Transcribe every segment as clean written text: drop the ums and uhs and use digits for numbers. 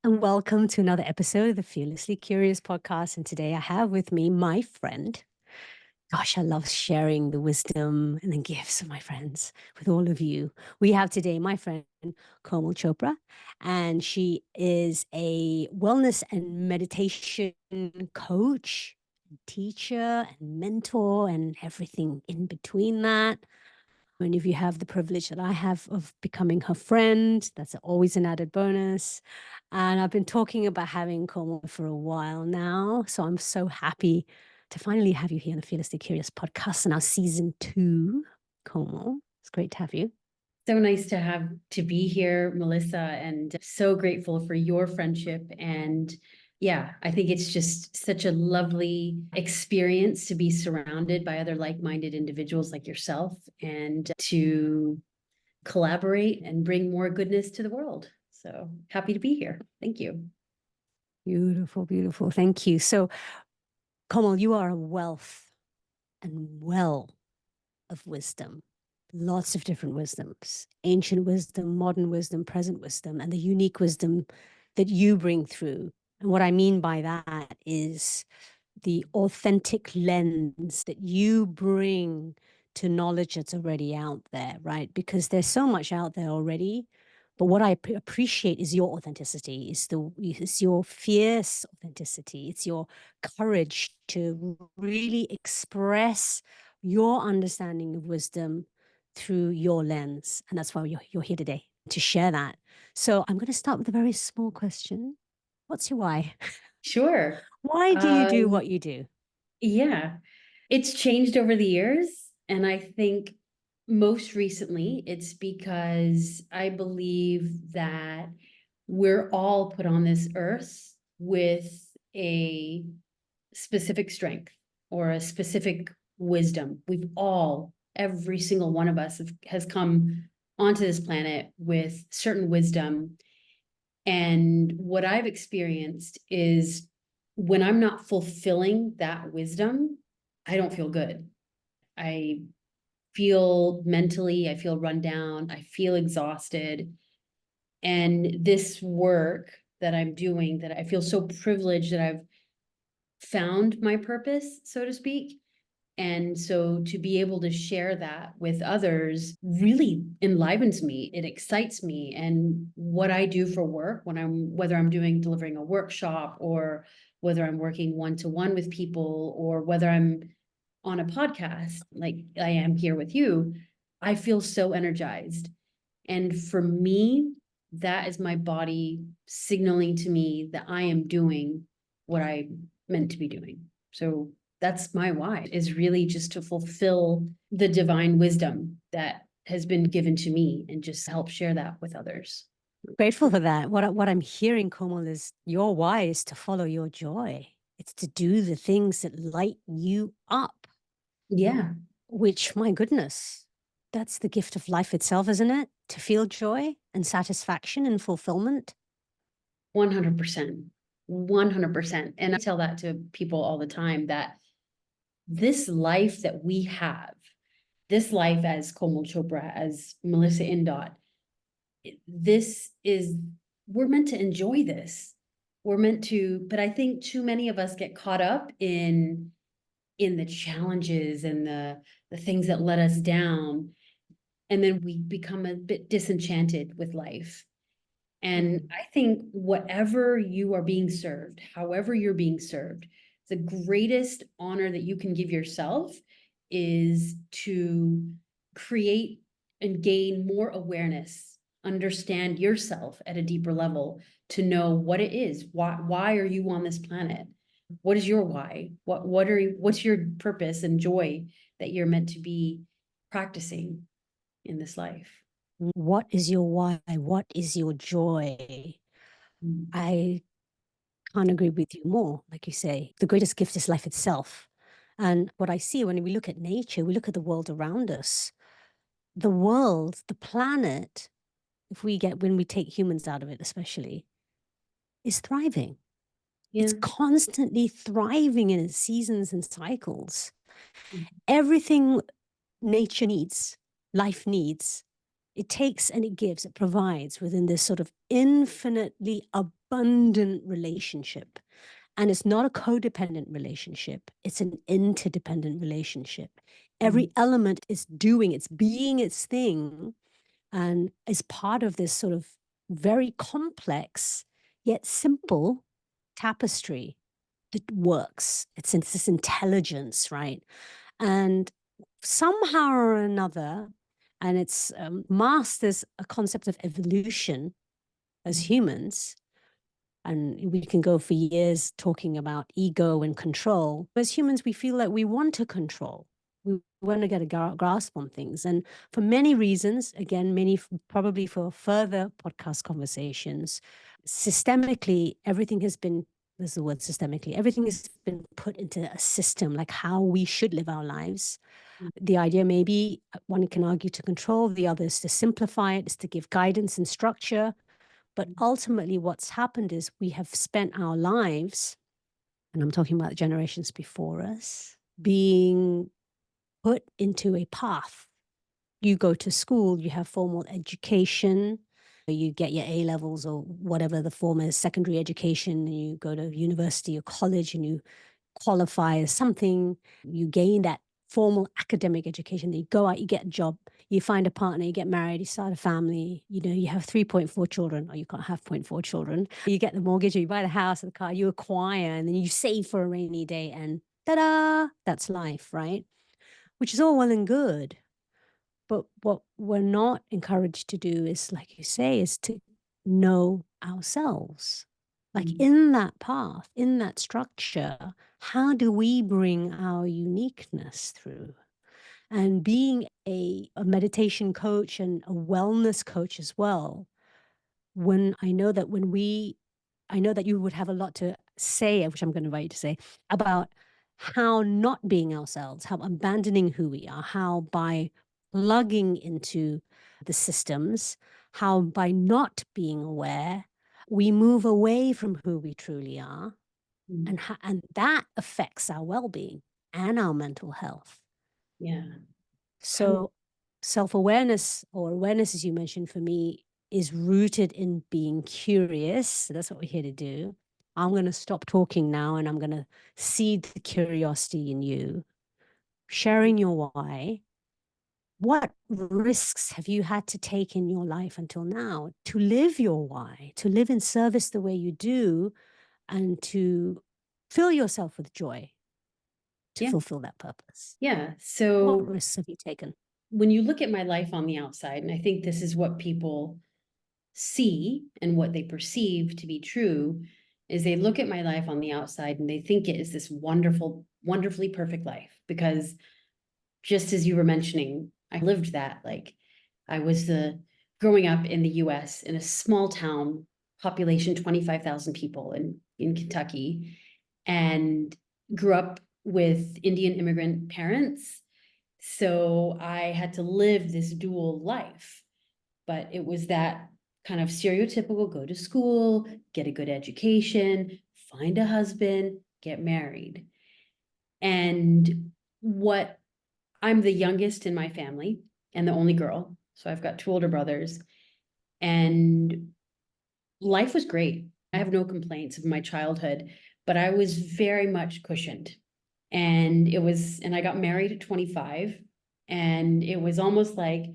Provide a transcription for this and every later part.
And welcome to another episode of the Fearlessly Curious podcast. And today I have with me my friend. Gosh, I love sharing the wisdom and the gifts of my friends with all of you. We have today my friend Komal Chopra, and she is a wellness and meditation coach, teacher, and mentor, and everything in between that. And if you have the privilege that I have of becoming her friend, that's always an added bonus. And I've been talking about having Komal for a while now. So I'm so happy to finally have you here on the Fearlessly Curious podcast, now season 2. Komal, it's great to have you. So nice to be here, Melissa, and so grateful for your friendship. And yeah, I think it's just such a lovely experience to be surrounded by other like-minded individuals like yourself and to collaborate and bring more goodness to the world. So happy to be here. Thank you. Beautiful, beautiful. Thank you. So, Komal, you are a wealth and well of wisdom. Lots of different wisdoms, ancient wisdom, modern wisdom, present wisdom, and the unique wisdom that you bring through. And what I mean by that is the authentic lens that you bring to knowledge that's already out there, right? Because there's so much out there already. But what I appreciate is your authenticity, is your fierce authenticity. It's your courage to really express your understanding of wisdom through your lens. And that's why you're here today, to share that. So I'm going to start with a very small question. What's your why? Sure. Why do you do what you do? Yeah, it's changed over the years. And I think most recently it's because I believe that we're all put on this earth with a specific strength or a specific wisdom. Every single one of us has come onto this planet with certain wisdom. And what I've experienced is when I'm not fulfilling that wisdom, I don't feel good. I I feel run down, I feel exhausted. And this work that I'm doing, that I feel so privileged that I've found my purpose, so to speak. And so to be able to share that with others really enlivens me. It excites me. And what I do for work whether I'm delivering a workshop or whether I'm working one-to-one with people or whether I'm on a podcast like I am here with you, I feel so energized. And for me, that is my body signaling to me that I am doing what I meant to be doing. So that's my why, is really just to fulfill the divine wisdom that has been given to me and just help share that with others. Grateful for that. What I'm hearing, Komal, is your why is to follow your joy. It's to do the things that light you up, Yeah, which, my goodness, that's the gift of life itself, isn't it? To feel joy and satisfaction and fulfillment. 100%. 100%. And I tell that to people all the time that this life that we have, this life as Komal Chopra, as Melissa Indot, this is, we're meant to enjoy this. We're meant to, but I think too many of us get caught up in the challenges and the things that let us down. And then we become a bit disenchanted with life. And I think whatever you are being served, however you're being served, the greatest honor that you can give yourself is to create and gain more awareness, understand yourself at a deeper level, to know what it is. Why are you on this planet? What is your why? What's your purpose and joy that you're meant to be practicing in this life? What is your why? What is your joy? I can't agree with you more. Like you say, the greatest gift is life itself. And what I see when we look at nature, we look at the world around us. The world, the planet, when we take humans out of it, especially, is thriving. Yeah. It's constantly thriving in its seasons and cycles. Mhm. Everything nature needs, life needs, It takes and it gives, it provides within this sort of infinitely abundant relationship. And it's not a codependent relationship, it's an interdependent relationship. Every element is doing, it's being its thing, and is part of this sort of very complex yet simple tapestry that works. It's this intelligence, right? And somehow or another, and it's masters a concept of evolution as humans. And we can go for years talking about ego and control. As humans, we feel like we want to control. We want to get a grasp on things. And for many reasons, again, probably for further podcast conversations, systemically, everything has been, there's the word systemically, everything has been put into a system, like how we should live our lives. The idea may be, one can argue, to control, the other is to simplify it, is to give guidance and structure. But ultimately, what's happened is we have spent our lives, and I'm talking about the generations before us, being put into a path. You go to school, you have formal education, you get your A levels or whatever the form is, secondary education, you go to university or college and you qualify as something, you gain that formal academic education, then you go out, you get a job, you find a partner, you get married, you start a family, you have 3.4 children, or you can't have 0.4 children. You get the mortgage, or you buy the house or the car, you acquire, and then you save for a rainy day, and ta-da, that's life, right? Which is all well and good. But what we're not encouraged to do is, like you say, is to know ourselves. Like in that path, in that structure, how do we bring our uniqueness through? And being a meditation coach and a wellness coach as well, I know that you would have a lot to say, which I'm going to invite you to say, about how not being ourselves, how abandoning who we are, how by plugging into the systems, how by not being aware, we move away from who we truly are. And that affects our well-being and our mental health. Yeah. So self-awareness, or awareness, as you mentioned, for me, is rooted in being curious. So that's what we're here to do. I'm going to stop talking now and I'm going to seed the curiosity in you, sharing your why. What risks have you had to take in your life until now to live your why, to live in service the way you do, and to fill yourself with joy to Yeah. fulfill that purpose? Yeah. What So risks have you taken? when you look at my life on the outside, and I think this is what people see and what they perceive to be true, is they look at my life on the outside and they think it is this wonderful, wonderfully perfect life. Because just as you were mentioning, I lived that. Like, I was growing up in the US in a small town, population 25,000 people in Kentucky, and grew up with Indian immigrant parents. So I had to live this dual life, but it was that kind of stereotypical: go to school, get a good education, find a husband, get married. And what I'm the youngest in my family and the only girl. So I've got two older brothers, and life was great. I have no complaints of my childhood, but I was very much cushioned. And I got married at 25, and it was almost like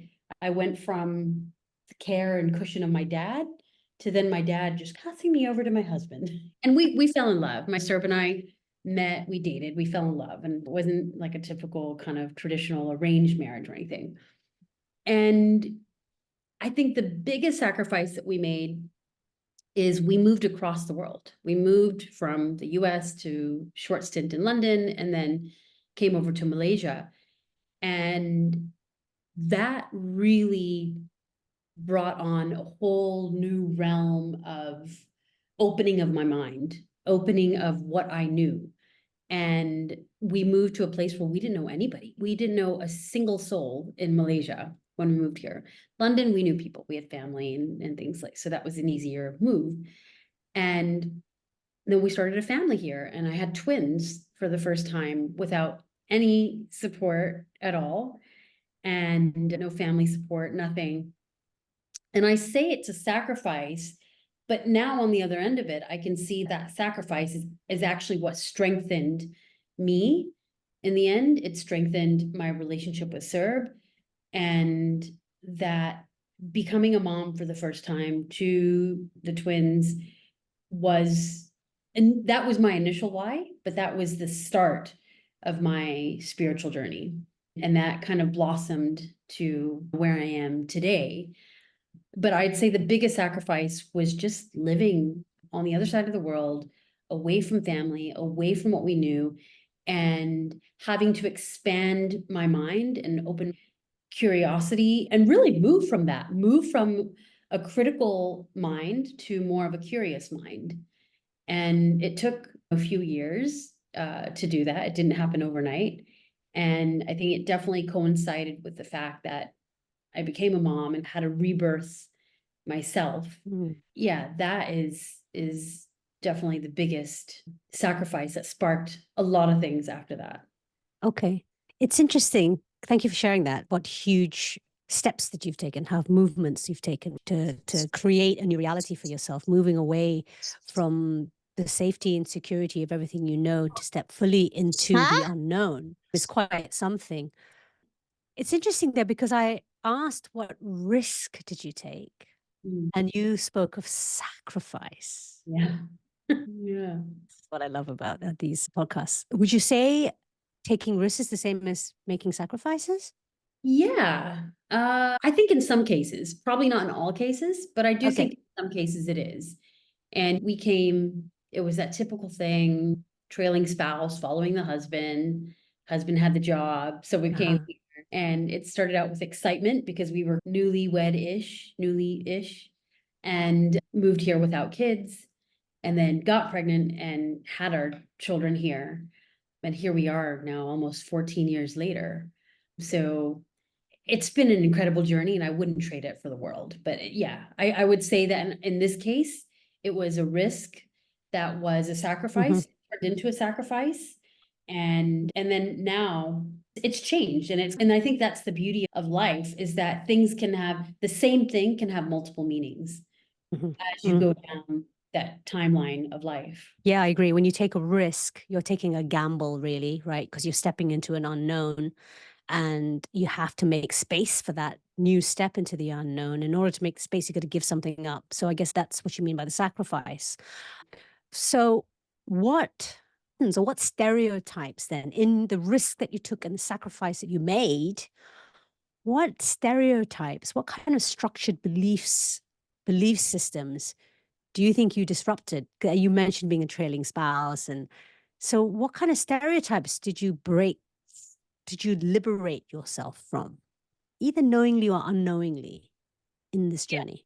I went from the care and cushion of my dad to then my dad just passing me over to my husband. And we fell in love. My Serb and I met, we dated, we fell in love, and it wasn't like a typical kind of traditional arranged marriage or anything. And I think the biggest sacrifice that we made is we moved across the world. We moved from the US to short stint in London, and then came over to Malaysia. And that really brought on a whole new realm of opening of my mind, opening of what I knew. And we moved to a place where we didn't know anybody. We didn't know a single soul in Malaysia when we moved here. London, we knew people, we had family and things like, so that was an easier move. And then we started a family here, and I had twins for the first time without any support at all, and no family support, nothing. And I say it's a sacrifice, but now on the other end of it, I can see that sacrifice is actually what strengthened me. In the end, it strengthened my relationship with Serb, and that becoming a mom for the first time to the twins was, and that was my initial why, but that was the start of my spiritual journey. And that kind of blossomed to where I am today. But I'd say the biggest sacrifice was just living on the other side of the world, away from family, away from what we knew, and having to expand my mind and open curiosity and really move from a critical mind to more of a curious mind. And it took a few years to do that. It didn't happen overnight. And I think it definitely coincided with the fact that I became a mom and had a rebirth myself. Mm. Yeah, that is definitely the biggest sacrifice that sparked a lot of things after that. Okay. It's interesting. Thank you for sharing that. What huge steps that you've taken, how movements you've taken to create a new reality for yourself, moving away from the safety and security of everything you know to step fully into the unknown is quite something. It's interesting there because I asked what risk did you take? Mm, And you spoke of sacrifice. yeah. Yeah. That's what I love about these podcasts. Would you say taking risks is the same as making sacrifices? Yeah. I think in some cases, probably not in all cases, but I do Okay. think in some cases it is. And it was that typical thing, trailing spouse, following the husband. Husband had the job. So we came Uh-huh. here, and it started out with excitement because we were newly-ish, and moved here without kids, and then got pregnant and had our children here. And here we are now, almost 14 years later. So it's been an incredible journey, and I wouldn't trade it for the world. But yeah, I would say that in this case, it was a risk that was a Mm-hmm. sacrifice, turned into a sacrifice. And then now it's changed. And I think that's the beauty of life, is that things can have the same thing can have multiple meanings Mm-hmm. as you Mm. go down that timeline of life. Yeah, I agree. When you take a risk, you're taking a gamble, really, right? Because you're stepping into an unknown and you have to make space for that new step into the unknown. In order to make space, you got to give something up. So I guess that's what you mean by the sacrifice. So what stereotypes then in the risk that you took and the sacrifice that you made, what stereotypes, what kind of structured belief systems do you think you disrupted? You mentioned being a trailing spouse. And so what kind of stereotypes did you break? Did you liberate yourself from, either knowingly or unknowingly, in this journey?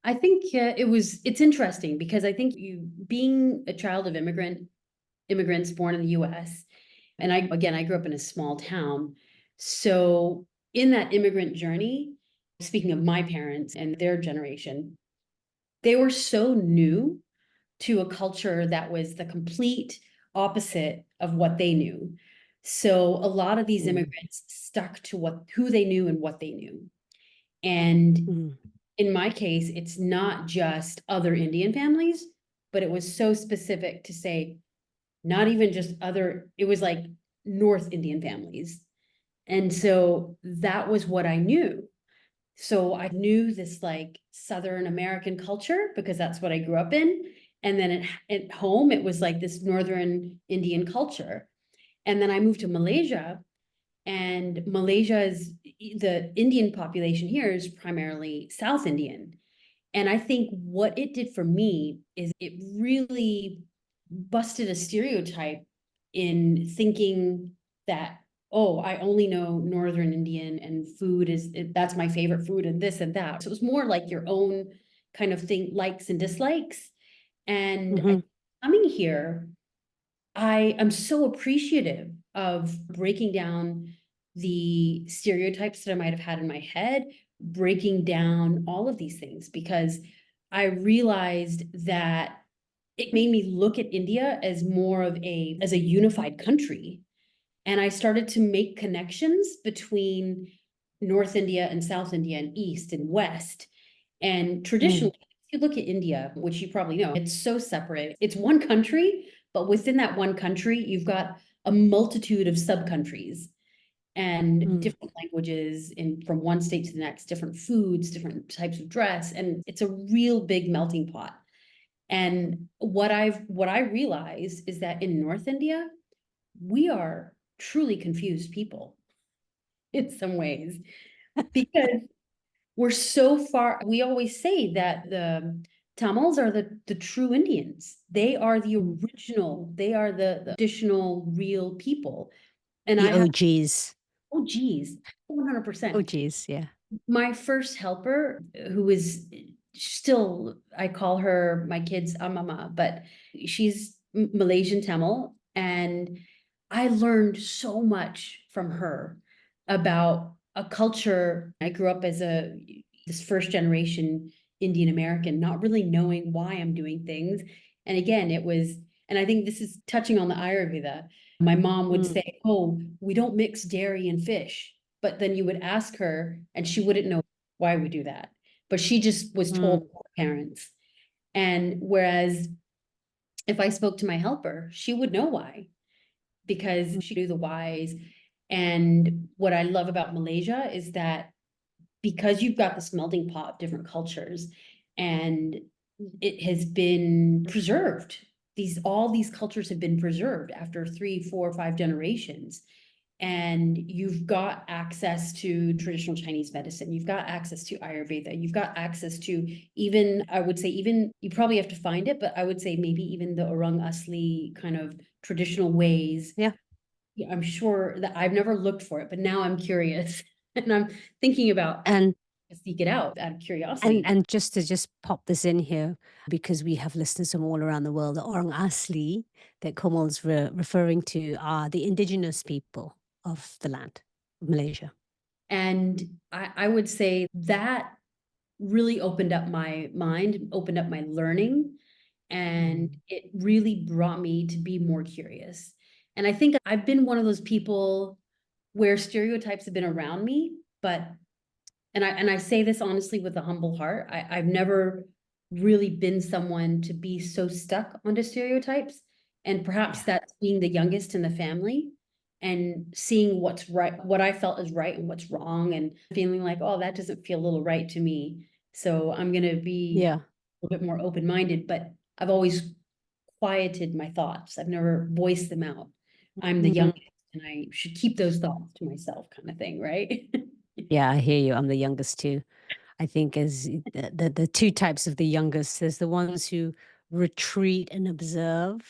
I think it's interesting because I think being a child of immigrants born in the US, and I grew up in a small town. So in that immigrant journey, speaking of my parents and their generation, they were so new to a culture that was the complete opposite of what they knew. So a lot of these Mm, immigrants stuck to who they knew and what they knew. And mm, in my case, it's not just other Indian families, but it was so specific to say, not even just it was like North Indian families. And so that was what I knew. So I knew this like Southern American culture because that's what I grew up in. And then at home, it was like this Northern Indian culture. And then I moved to Malaysia, and the Indian population here is primarily South Indian. And I think what it did for me is it really busted a stereotype in thinking that, oh, I only know Northern Indian and that's my favorite food and this and that. So it was more like your own kind of thing, likes and dislikes. And mhm, coming here, I am so appreciative of breaking down the stereotypes that I might have had in my head, breaking down all of these things, because I realized that it made me look at India as more of as a unified country. And I started to make connections between North India and South India and East and West. And traditionally, if you look at India, which you probably know, it's so separate. It's one country, but within that one country, you've got a multitude of sub-countries and different languages in from one state to the next, different foods, different types of dress, and it's a real big melting pot. And what I realized is that in North India, we are truly confused people in some ways because we're so far. We always say that the Tamils are the true Indians. They are the original, they are the additional real people. And The I have, OGs. oh geez, 100%. OGs, yeah. My first helper, who is still, I call her my kids Amama, but she's Malaysian Tamil. And I learned so much from her about a culture. I grew up as this first generation Indian American, not really knowing why I'm doing things. And again, it was, and I think this is touching on the Ayurveda. My mom would say, oh, we don't mix dairy and fish. But then you would ask her and she wouldn't know why we do that. But she just was told by her parents. And whereas if I spoke to my helper, she would know why, because she knew the whys. And what I love about Malaysia is that because you've got this melting pot of different cultures and it has been preserved. All these cultures have been preserved after 3, 4, 5 generations. And you've got access to traditional Chinese medicine. You've got access to Ayurveda. You've got access to even, I would say, even you probably have to find it, but I would say maybe even the Orang Asli kind of traditional ways. Yeah. I'm sure that I've never looked for it, but now I'm curious and I'm thinking about And seek it out of curiosity. and just to pop this in here, because we have listeners from all around the world, the Orang Asli that Komal's referring to are the indigenous people of the land, of Malaysia. And I would say that really opened up my mind, opened up my learning, and it really brought me to be more curious. And I think I've been one of those people where stereotypes have been around me, but and I say this honestly with a humble heart, I've never really been someone to be so stuck onto stereotypes. And perhaps that's being the youngest in the family and seeing what's right, what I felt is right and what's wrong, and feeling like, oh, that doesn't feel a little right to me. So I'm gonna be Yeah. a little bit more open-minded, but I've always quieted my thoughts. I've never voiced them out. I'm the youngest and I should keep those thoughts to myself, kind of thing, right? Yeah, I hear you. I'm the youngest too. I think as the two types of the youngest, there's the ones who retreat and observe.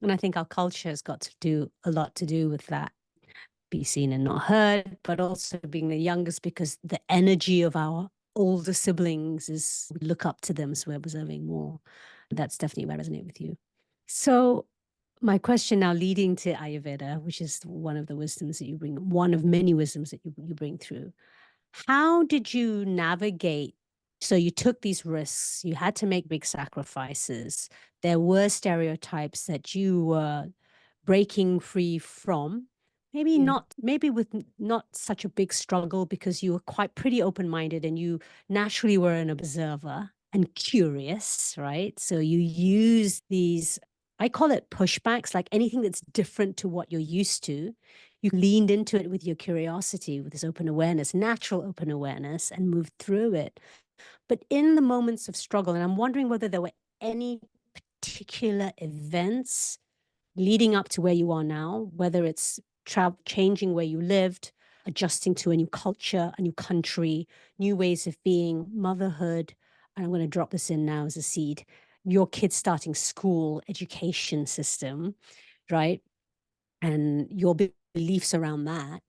And I think our culture has got to do a lot to do with that. Be seen and not heard, but also being the youngest because the energy of our older siblings is, we look up to them, so we're observing more. That's definitely where I resonate with you. So my question now leading to Ayurveda, which is one of the wisdoms that you bring, one of many wisdoms that you bring through. How did you navigate? So you took these risks, you had to make big sacrifices. There were stereotypes that you were breaking free from. Maybe Yeah. not, maybe with not such a big struggle because you were quite pretty open-minded and you naturally were an observer and curious, right? So you use these, I call it pushbacks, like anything that's different to what you're used to. You leaned into it with your curiosity, with this open awareness, natural open awareness, and moved through it. But in the moments of struggle, and I'm wondering whether there were any particular events leading up to where you are now, whether it's changing where you lived, adjusting to a new culture, a new country, new ways of being, motherhood. And I'm going to drop this in now as a seed. Your kids starting school, education system, right? And your beliefs around that.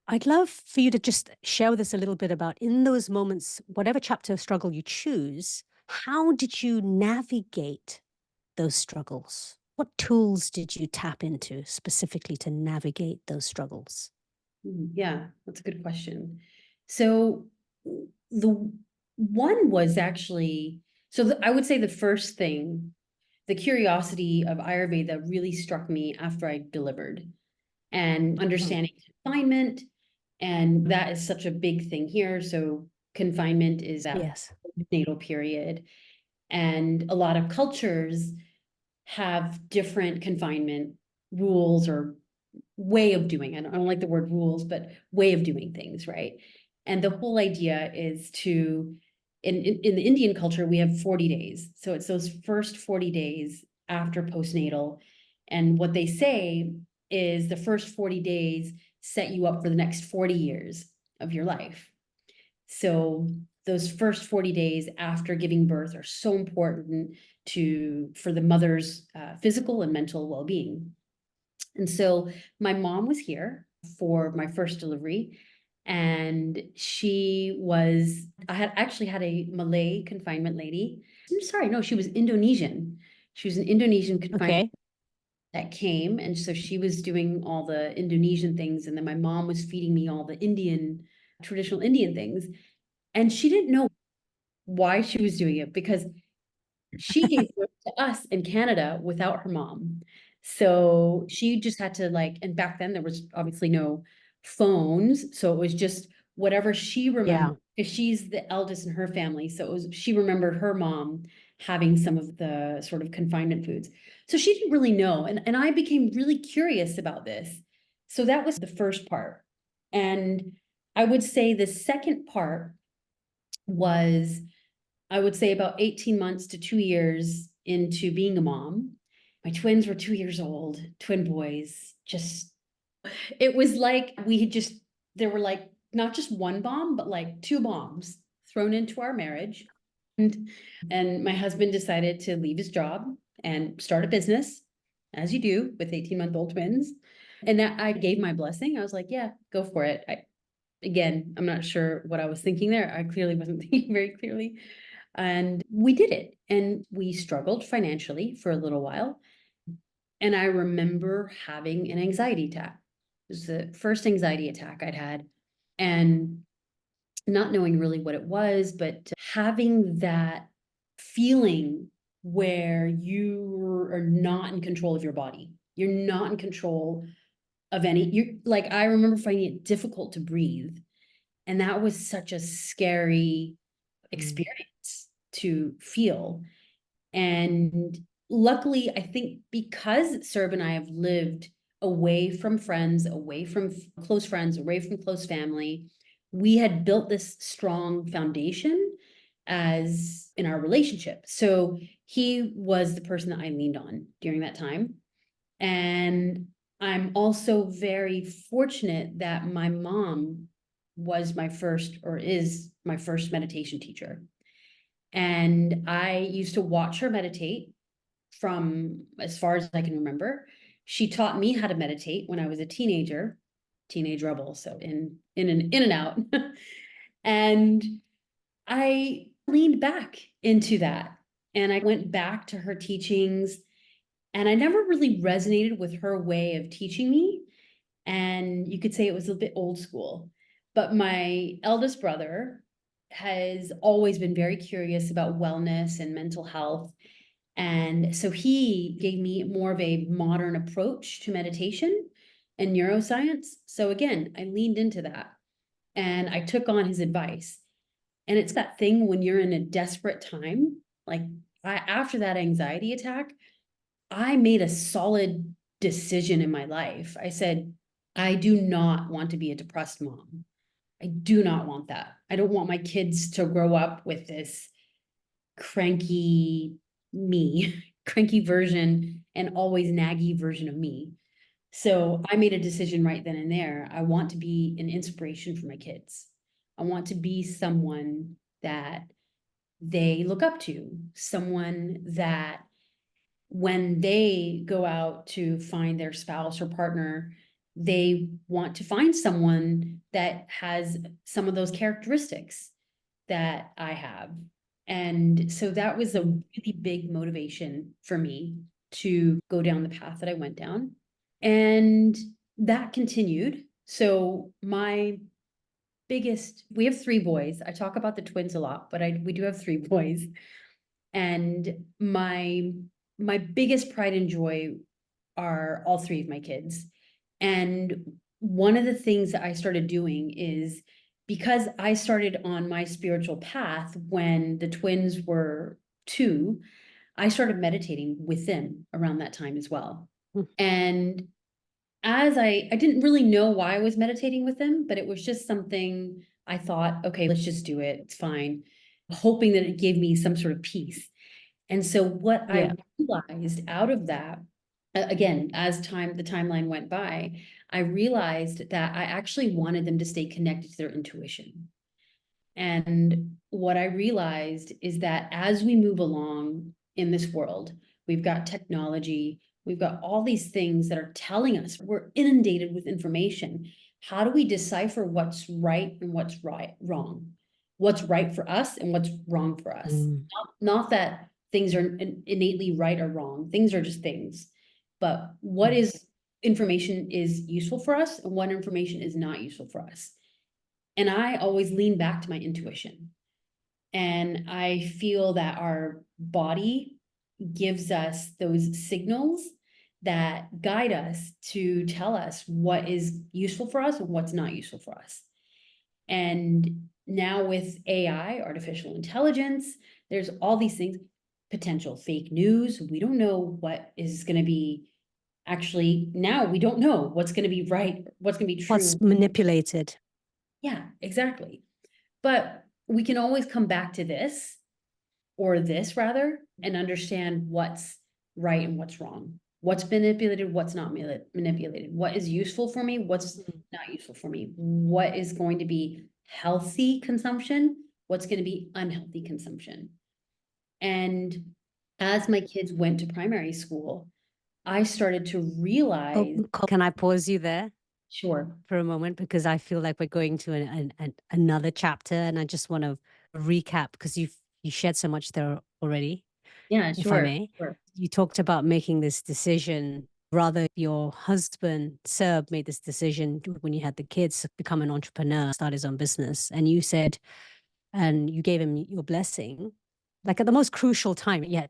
I'd love for you to just share with us a little bit about, in those moments, whatever chapter of struggle you choose, how did you navigate those struggles? What tools did you tap into specifically to navigate those struggles? Yeah, that's a good question. So the one was actually, I would say the first thing, the curiosity of Ayurveda really struck me after I delivered and understanding confinement. And that is such a big thing here. So confinement is that Yes. natal period. And a lot of cultures have different confinement rules or way of doing. I don't like the word rules, but way of doing things, right? And the whole idea is to, in the Indian culture, we have 40 days. So it's those first 40 days after postnatal. And what they say is the first 40 days set you up for the next 40 years of your life. So those first 40 days after giving birth are so important for the mother's physical and mental well-being. And so my mom was here for my first delivery, and I had actually had a Malay confinement lady. I'm sorry, no, she was Indonesian. She was an Indonesian confinement Okay. that came, and so she was doing all the Indonesian things, and then my mom was feeding me all the traditional Indian things. And she didn't know why she was doing it because she gave birth to us in Canada without her mom. So she just had to and back then there was obviously no phones. So it was just whatever she Yeah. remembered, because she's the eldest in her family. So she remembered her mom having some of the sort of confinement foods. So she didn't really know. And I became really curious about this. So that was the first part. And I would say the second part was, I would say, about 18 months to 2 years into being a mom. My twins were 2 years old, twin boys. It was like there were not just one bomb, but like two bombs thrown into our marriage. And, and my husband decided to leave his job and start a business, as you do with 18-month-old twins. And I gave my blessing. I was like, yeah, go for it. Again, I'm not sure what I was thinking there. I clearly wasn't thinking very clearly. And we did it. And we struggled financially for a little while. And I remember having an anxiety attack. It was the first anxiety attack I'd had. And not knowing really what it was, but having that feeling where you are not in control of your body. You're not in control of I remember finding it difficult to breathe. And that was such a scary experience to feel. And luckily, I think because Serb and I have lived away from friends, away from close friends, away from close family, we had built this strong foundation as in our relationship. So he was the person that I leaned on during that time. And I'm also very fortunate that my mom was my first or is my first meditation teacher. And I used to watch her meditate from as far as I can remember. She taught me how to meditate when I was a teenage rebel, so in and out. And I leaned back into that, and I went back to her teachings, and I never really resonated with her way of teaching me. And you could say it was a bit old school. But my eldest brother has always been very curious about wellness and mental health. And so he gave me more of a modern approach to meditation and neuroscience. So again, I leaned into that and I took on his advice. And it's that thing when you're in a desperate time, after that anxiety attack, I made a solid decision in my life. I said, I do not want to be a depressed mom. I do not want that. I don't want my kids to grow up with this cranky me, cranky version and always naggy version of me. So I made a decision right then and there. I want to be an inspiration for my kids. I want to be someone that they look up to, someone that when they go out to find their spouse or partner, they want to find someone that has some of those characteristics that I have. And so that was a really big motivation for me to go down the path that I went down. And that continued. So we have three boys. I talk about the twins a lot, but we do have three boys. And my biggest pride and joy are all three of my kids. And one of the things that I started doing is because I started on my spiritual path when the twins were 2, I started meditating with them around that time as well. Mm. And as I didn't really know why I was meditating with them, but it was just something I thought, okay, let's just do it. It's fine. Hoping that it gave me some sort of peace. And so what I Yeah. realized out of that, again, as the timeline went by, I realized that I actually wanted them to stay connected to their intuition. And what I realized is that as we move along in this world, we've got technology, we've got all these things that are telling us we're inundated with information. How do we decipher what's right and what's wrong? What's right for us and what's wrong for us? Mm. Not that things are innately right or wrong. Things are just things. But what Mm. is information is useful for us and what information is not useful for us. And I always lean back to my intuition. And I feel that our body gives us those signals that guide us to tell us what is useful for us and what's not useful for us. And now with AI, artificial intelligence, there's all these things, potential fake news. We don't know what is going to be actually, now we don't know what's going to be right, what's going to be true. What's manipulated? Yeah, exactly. But we can always come back to this, or this rather, and understand what's right and what's wrong. What's manipulated, what's not manipulated. What is useful for me, what's Mm. not useful for me. What is going to be healthy consumption, what's going to be unhealthy consumption. And as my kids went to primary school, I started to Oh, realize, can I pause you there sure, for a moment? Because I feel like we're going to another chapter, and I just want to recap because you shared so much there already, yeah, if I sure, may. sure. You talked about making this decision. Rather, your husband, Sir, made this decision when you had the kids, to become an entrepreneur, start his own business. And you said, and you gave him your blessing, like at the most crucial time, yeah,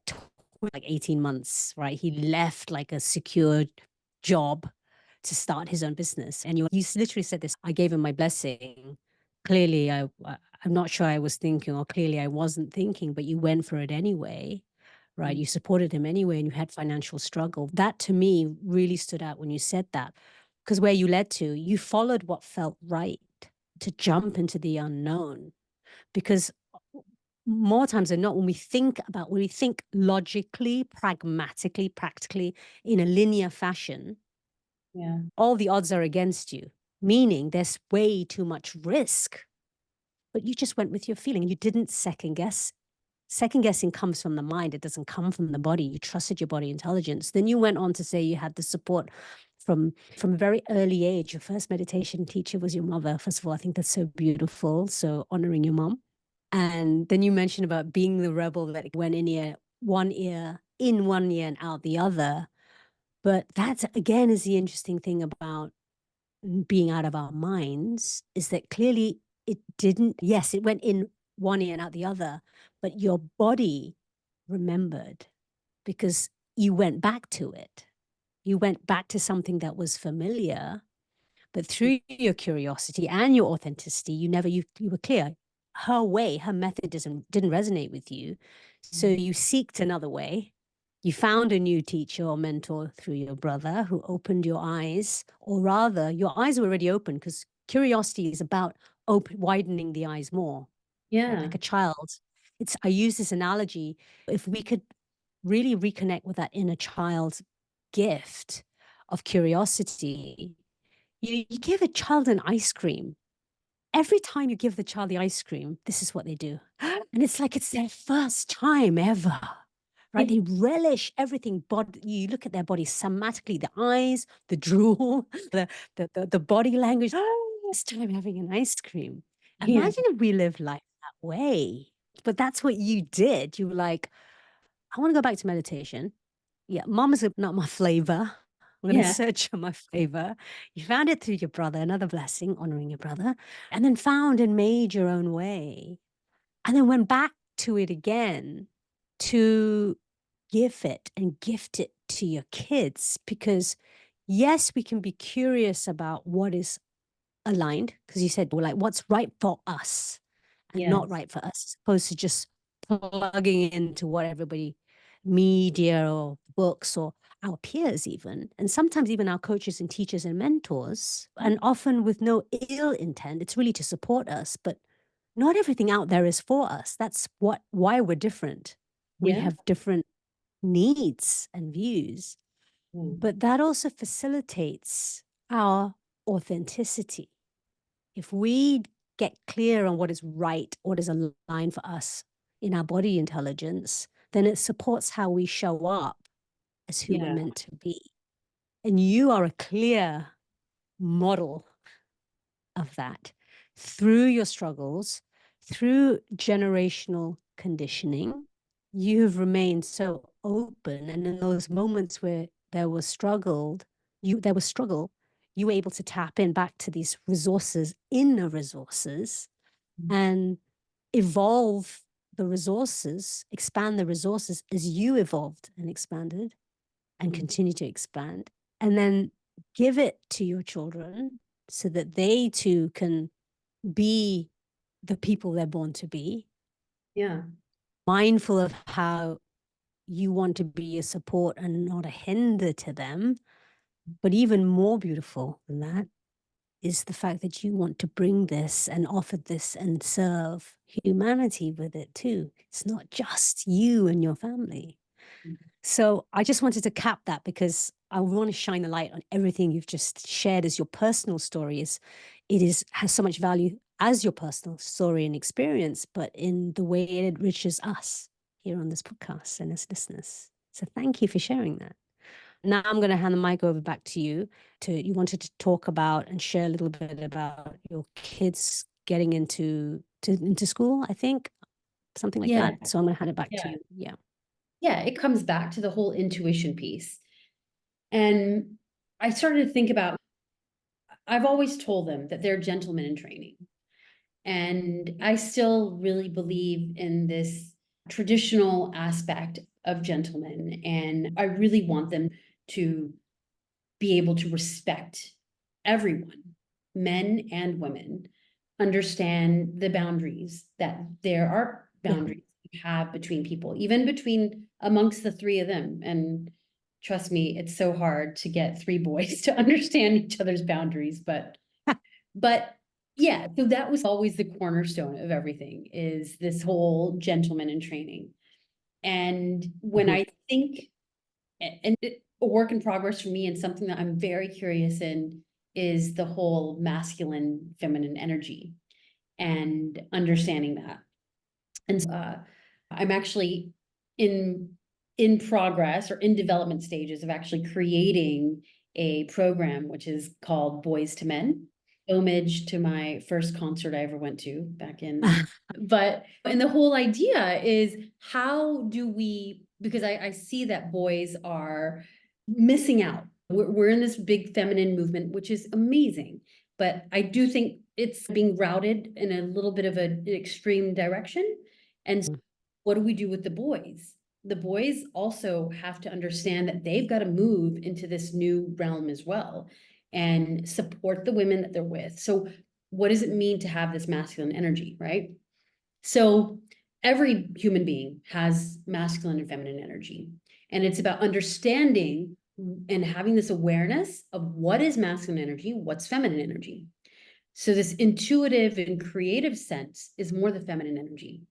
like 18 months, right? He left like a secured job to start his own business. And you literally said this, I gave him my blessing. Clearly, I'm not sure I was thinking, or clearly I wasn't thinking, but you went for it anyway, right? Mm. You supported him anyway, and you had financial struggle. That to me really stood out when you said that, because where you led to, you followed what felt right to jump into the unknown. Because more times than not, when we think logically, pragmatically, practically, in a linear fashion, Yeah, all the odds are against you, meaning there's way too much risk. But you just went with your feeling. You didn't second guess. Second guessing comes from the mind. It doesn't come from the body. You trusted your body intelligence. Then you went on to say you had the support from a very early age. Your first meditation teacher was your mother. First of all, I think that's so beautiful. So honoring your mom. And then you mentioned about being the rebel that went in one ear and out the other. But that again is the interesting thing about being out of our minds, is that clearly it didn't, yes, it went in one ear and out the other, but your body remembered because you went back to it. You went back to something that was familiar, but through your curiosity and your authenticity, you were clear. Her way, her method didn't resonate with you. So you seeked another way. You found a new teacher or mentor through your brother who opened your eyes, or rather, your eyes were already open, because curiosity is about widening the eyes more, right? yeah, Like a child. I use this analogy. If we could really reconnect with that inner child's gift of curiosity, you give a child an ice cream. Every time you give the child the ice cream, this is what they do. And it's like it's their first time ever, right? They relish everything. You look at their body somatically, the eyes, the drool, the body language. Oh, first time having an ice cream. yeah, Imagine if we lived life that way. But that's what you did. You were like, I want to go back to meditation. Yeah, mom is not my flavor. I'm going to yeah, search for my flavor. You found it through your brother, another blessing, honoring your brother, and then found and made your own way. And then went back to it again to give it and gift it to your kids. Because yes, we can be curious about what is aligned, because you said, well, like, what's right for us and not Yes. right for us, as opposed to just plugging into what everybody, media or books or our peers even, and sometimes even our coaches and teachers and mentors, and often with no ill intent. It's really to support us, but not everything out there is for us. That's why we're different. We Yeah. have different needs and views, Mm. but that also facilitates our authenticity. If we get clear on what is right, what is aligned for us in our body intelligence, then it supports how we show up as who we're Yeah. meant to be. And you are a clear model of that through your struggles, through generational conditioning. You have remained so open. And in those moments where there was struggle, you were able to tap in back to these resources, inner resources, and evolve the resources, expand the resources as you evolved and expanded and Mm. continue to expand, and then give it to your children so that they too can be the people they're born to be, Yeah. mindful of how you want to be a support and not a hinder to them. But even more beautiful than that is the fact that you want to bring this and offer this and serve humanity with it too. It's not just you and your family. Mm. So I just wanted to cap that because I want to shine a light on everything you've just shared as your personal story. Has so much value as your personal story and experience, but in the way it enriches us here on this podcast and as listeners. So thank you for sharing that. Now I'm going to hand the mic over back to you. You wanted to talk about and share a little bit about your kids getting into school, I think, something like Yeah. that. So I'm going to hand it back to Yeah. you. Yeah. Yeah. It comes back to the whole intuition piece. And I started to think about, I've always told them that they're gentlemen in training. And I still really believe in this traditional aspect of gentlemen. And I really want them to be able to respect everyone, men and women, understand the boundaries, that there are Yeah. boundaries you have between people, even between amongst the three of them. And trust me, it's so hard to get three boys to understand each other's boundaries, but yeah, so that was always the cornerstone of everything, is this whole gentleman in training. And when Mhm. I think, a work in progress for me and something that I'm very curious in, is the whole masculine, feminine energy and understanding that. And I'm actually in progress or in development stages of actually creating a program which is called Boys to Men, homage to my first concert I ever went to back in. But and the whole idea is, how do we, because I see that boys are missing out. We're in this big feminine movement, which is amazing, but I do think it's being routed in a little bit of an extreme direction. And so what do we do with the boys? The boys also have to understand that they've got to move into this new realm as well and support the women that they're with. So what does it mean to have this masculine energy, right? So every human being has masculine and feminine energy. And it's about understanding and having this awareness of what is masculine energy, what's feminine energy. So this intuitive and creative sense is more the feminine energy.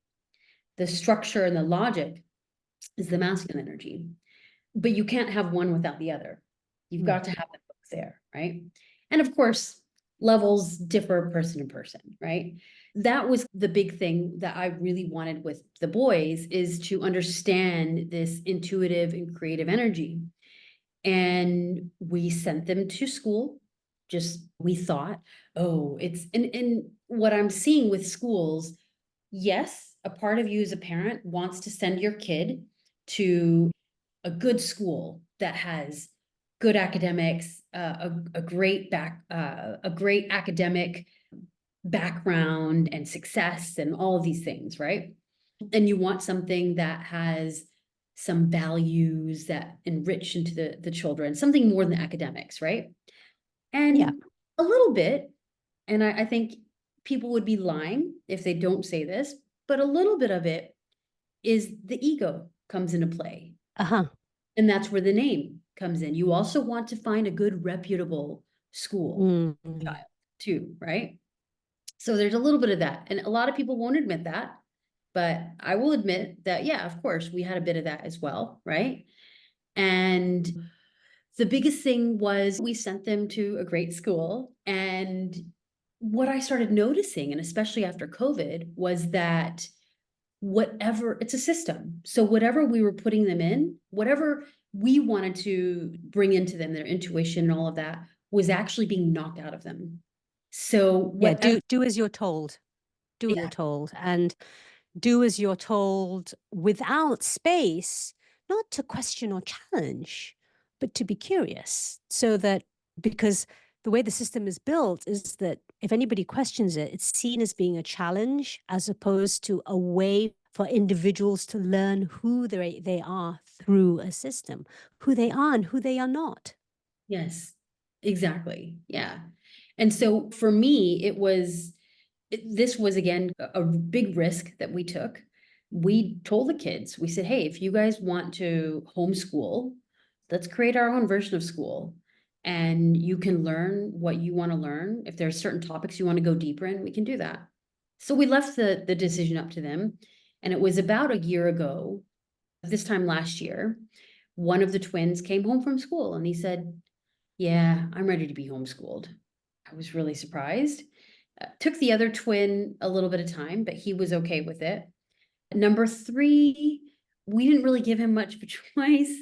The structure and the logic is the masculine energy. But you can't have one without the other. You've got to have them both there, right? And of course, levels differ person to person, right? That was the big thing that I really wanted with the boys, is to understand this intuitive and creative energy. And we sent them to school. Just we thought, oh, it's and what I'm seeing with schools, yes, a part of you as a parent wants to send your kid to a good school that has good academics, a great academic background and success and all of these things, right? And you want something that has some values that enrich into the children, something more than academics, right? Yeah. And a little bit, And I think people would be lying if they don't say this, but a little bit of it is the ego comes into play. Uh-huh. And that's where the name comes in. You also want to find a good, reputable school Mm. child too, right? So there's a little bit of that. And a lot of people won't admit that, but I will admit that, yeah, of course, we had a bit of that as well, right? And the biggest thing was we sent them to a great school. And what I started noticing, and especially after COVID, was that whatever, it's a system. So whatever we were putting them in, whatever we wanted to bring into them, their intuition and all of that, was actually being knocked out of them. So Yeah, whatever, do as you're told. Do as you're yeah, told. And do as you're told without space, not to question or challenge, but to be curious. So that, because the way the system is built is that if anybody questions it, it's seen as being a challenge as opposed to a way for individuals to learn who they are through a system, who they are and who they are not. yes, exactly. Yeah. And so for me, this was again a big risk that we took. We told the kids, we said, hey, if you guys want to homeschool, let's create our own version of school. And you can learn what you want to learn. If there's certain topics you want to go deeper in, we can do that. So we left the decision up to them. And it was about a year ago, this time last year, one of the twins came home from school and he said, yeah, I'm ready to be homeschooled. I was really surprised. Took the other twin a little bit of time, but he was okay with it. Number three, we didn't really give him much of a choice,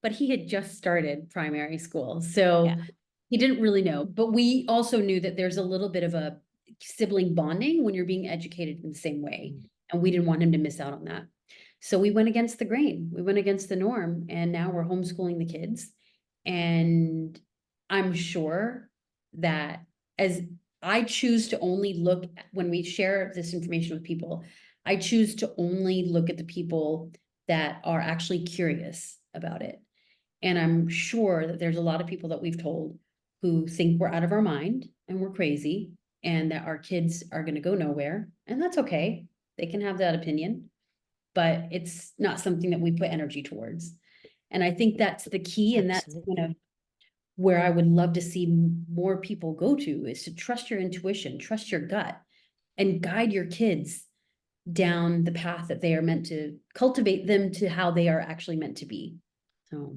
but he had just started primary school. So Yeah. he didn't really know. But we also knew that there's a little bit of a sibling bonding when you're being educated in the same way. And we didn't want him to miss out on that. So we went against the grain. We went against the norm. And now we're homeschooling the kids. And I'm sure that as I choose to only look when we share this information with people, I choose to only look at the people that are actually curious about it. And I'm sure that there's a lot of people that we've told who think we're out of our mind and we're crazy and that our kids are going to go nowhere. And that's okay. They can have that opinion, but it's not something that we put energy towards. And I think that's the key. And that's Absolutely. kind of where I would love to see more people go to, is to trust your intuition, trust your gut, and guide your kids down the path that they are meant to, cultivate them to how they are actually meant to be. So,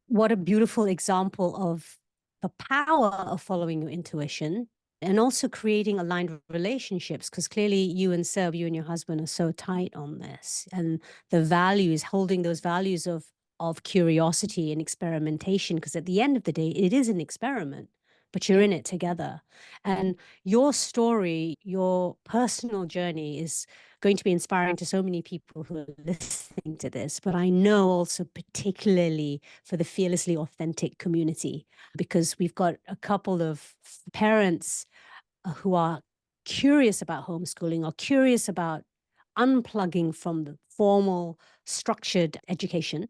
What a beautiful example of the power of following your intuition and also creating aligned relationships, because clearly you and Seb, you and your husband are so tight on this, and the values, holding those values of curiosity and experimentation, because at the end of the day it is an experiment, but you're yeah, in it together. And your story, your personal journey is going to be inspiring to so many people who are listening to this, but I know also particularly for the Fearlessly Authentic community, because we've got a couple of parents who are curious about homeschooling or curious about unplugging from the formal structured education,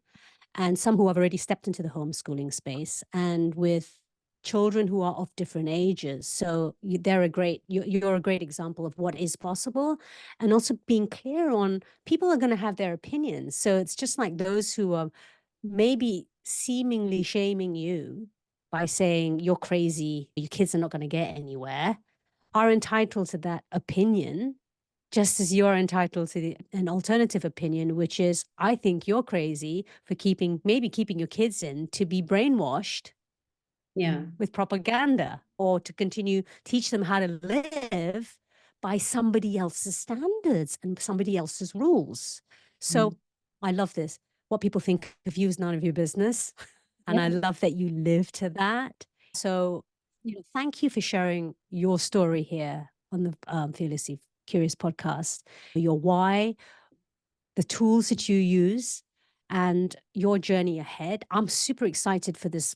and some who have already stepped into the homeschooling space, and with children who are of different ages. So they're a great, you're a great example of what is possible, and also being clear on people are going to have their opinions. So it's just like those who are maybe seemingly shaming you by saying you're crazy, your kids are not going to get anywhere, are entitled to that opinion, just as you're entitled to an alternative opinion, which is, I think you're crazy for maybe keeping your kids in to be brainwashed yeah, with propaganda, or to continue teach them how to live by somebody else's standards and somebody else's rules. So mm, I love this. What people think of you is none of your business. And I yeah, love that you live to that. So, thank you for sharing your story here on the Fearlessly Curious podcast, your why, the tools that you use, and your journey ahead. I'm super excited for this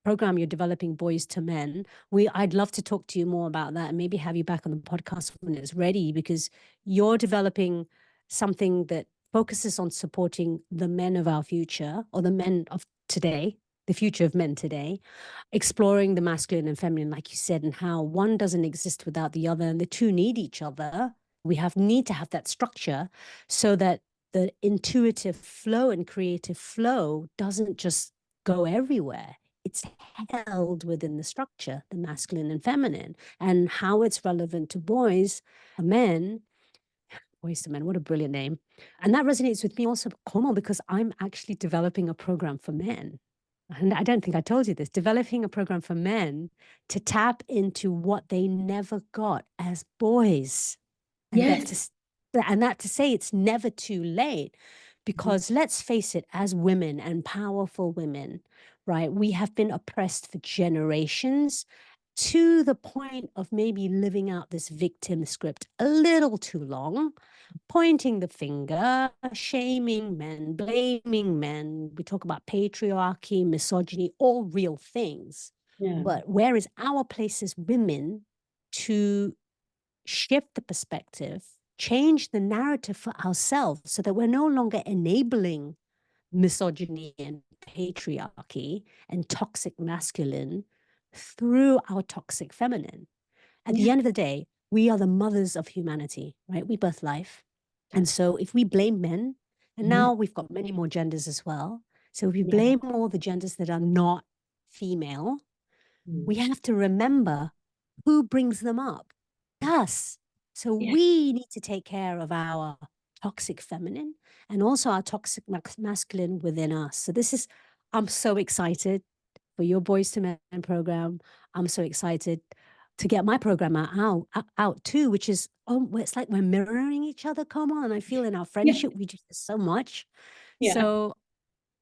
program you're developing, Boys to Men. I'd love to talk to you more about that and maybe have you back on the podcast when it's ready, because you're developing something that focuses on supporting the men of our future, or the men of today, the future of men today, exploring the masculine and feminine, like you said, and how one doesn't exist without the other, and the two need each other. We need to have that structure so that the intuitive flow and creative flow doesn't just go everywhere. It's held within the structure, the masculine and feminine, and how it's relevant to boys, men. Boys to Men, what a brilliant name. And that resonates with me also, Komal, because I'm actually developing a program for men. And I don't think I told you this, developing a program for men to tap into what they never got as boys. And Yes. that to say it's never too late, because let's face it, as women and powerful women, right, we have been oppressed for generations to the point of maybe living out this victim script a little too long, pointing the finger, shaming men, blaming men. We talk about patriarchy, misogyny, all real things. Yeah. But where is our place as women to shift the perspective, change the narrative for ourselves so that we're no longer enabling misogyny and patriarchy and toxic masculine through our toxic feminine? At the Yeah. end of the day, we are the mothers of humanity, right? We birth life. And so if we blame men, and Mhm. now we've got many more genders as well. So if we Yeah. blame all the genders that are not female, we Mm. have to remember who brings them up? Us. So Yeah. we need to take care of our toxic feminine and also our toxic masculine within us. So I'm so excited for your Boys to Men program. I'm so excited to get my program out too, which is, it's like we're mirroring each other, come on. And I feel in our Yeah. friendship, we do this so much. Yeah. So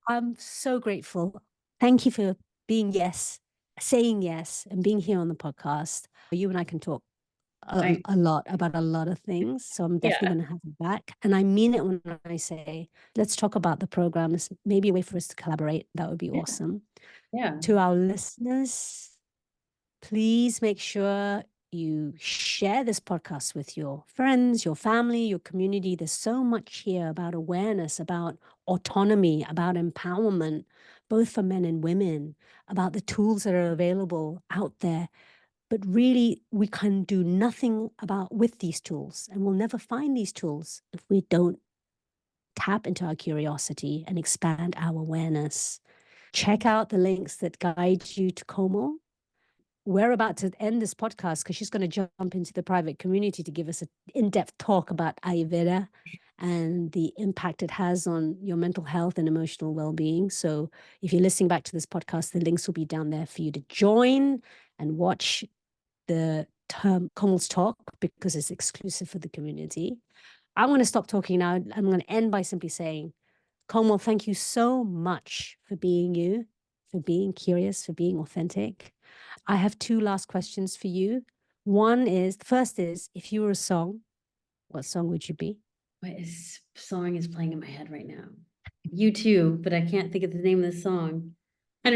I'm so grateful. Thank you for saying yes, and being here on the podcast. You and I can talk I, a lot about a lot of things. So I'm definitely yeah. going to have you back. And I mean it when I say, let's talk about the programs, maybe a way for us to collaborate. That would be Yeah. awesome. Yeah. To our listeners, please make sure you share this podcast with your friends, your family, your community. There's so much here about awareness, about autonomy, about empowerment, both for men and women, about the tools that are available out there. But really, we can do nothing with these tools, and we'll never find these tools if we don't tap into our curiosity and expand our awareness. Check out the links that guide you to Komal. We're about to end this podcast because she's going to jump into the private community to give us an in-depth talk about Ayurveda and the impact it has on your mental health and emotional well-being. So if you're listening back to this podcast, the links will be down there for you to join and watch the term Komal's talk, because it's exclusive for the community. I'm going to stop talking now. I'm going to end by simply saying, Komal, thank you so much for being you, for being curious, for being authentic. I have two last questions for you. The first is, if you were a song, what song would you be? What song is playing in my head right now? You too, but I can't think of the name of the song. I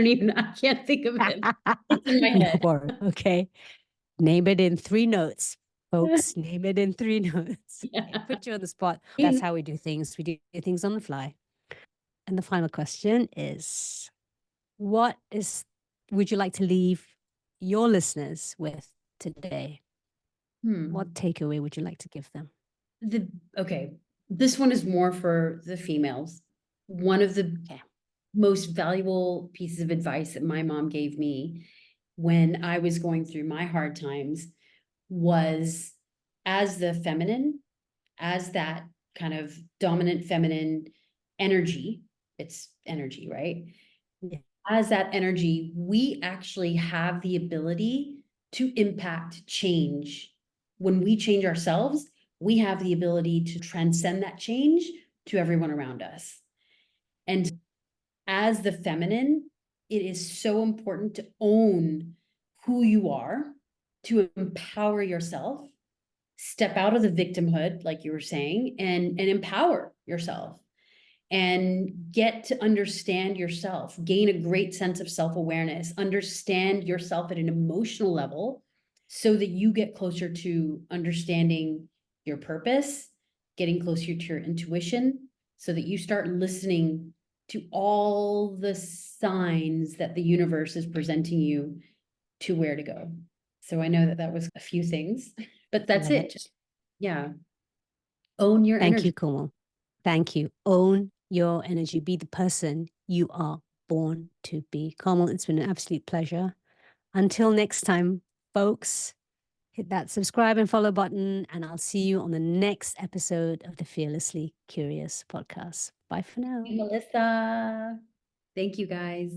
can't think of it. It's in my No head. worry. Okay. Name it in 3 notes, folks. Name it in 3 notes. Okay. Yeah. Put you on the spot. That's how we do things. We do things on the fly. And the final question is, would you like to leave your listeners with today? What takeaway would you like to give them? Okay, this one is more for the females. One of the Okay. most valuable pieces of advice that my mom gave me when I was going through my hard times was, as the feminine, as that kind of dominant feminine energy, it's energy, right? Yeah. As that energy, we actually have the ability to impact change. When we change ourselves, we have the ability to transcend that change to everyone around us. And as the feminine, it is so important to own who you are, to empower yourself, step out of the victimhood, like you were saying, and empower yourself and get to understand yourself, gain a great sense of self-awareness, understand yourself at an emotional level so that you get closer to understanding your purpose, getting closer to your intuition, so that you start listening to all the signs that the universe is presenting you to where to go. So I know that that was a few things, but that's Love it. it. Just, yeah. Own your Thank you, energy. Komal. Thank you. Own your energy. Be the person you are born to be. Komal, it's been an absolute pleasure. Until next time, folks, hit that subscribe and follow button, and I'll see you on the next episode of the Fearlessly Curious podcast. Bye for now. Melissa. Thank you guys.